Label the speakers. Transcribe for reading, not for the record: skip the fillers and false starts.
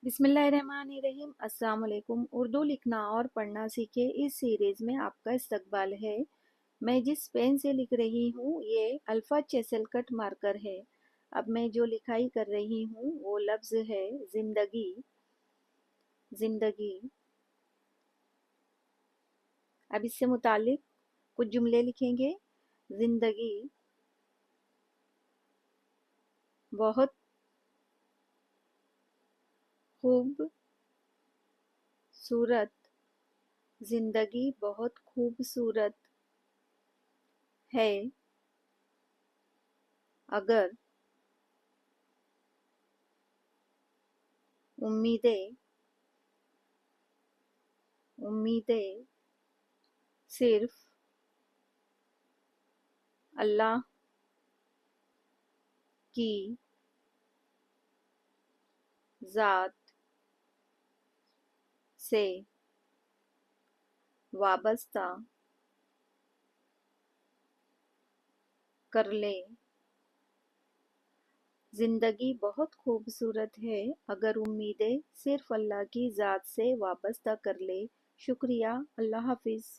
Speaker 1: बिस्मिल्लाहिर्रहमानिर्रहीम। अस्सलाम वालेकुम। उर्दू लिखना और पढ़ना सीखे इस सीरीज़ में आपका इस्तकबाल है। मैं जिस पेन से लिख रही हूँ ये अल्फ़ा चेसलकट मार्कर है। अब मैं जो लिखाई कर रही हूँ वो लफ्ज़ है ज़िंदगी। ज़िंदगी। अब इससे मुतालिक कुछ जुमले लिखेंगे। ज़िंदगी बहुत खूबसूरत। ज़िंदगी बहुत खूबसूरत है अगर उम्मीदें उम्मीदें सिर्फ अल्लाह की ज़ात से वाबस्ता कर ले। ज़िंदगी बहुत खूबसूरत है अगर उम्मीदें सिर्फ अल्लाह की ज़ात से वाबस्ता कर ले। शुक्रिया। अल्लाह हाफिज़।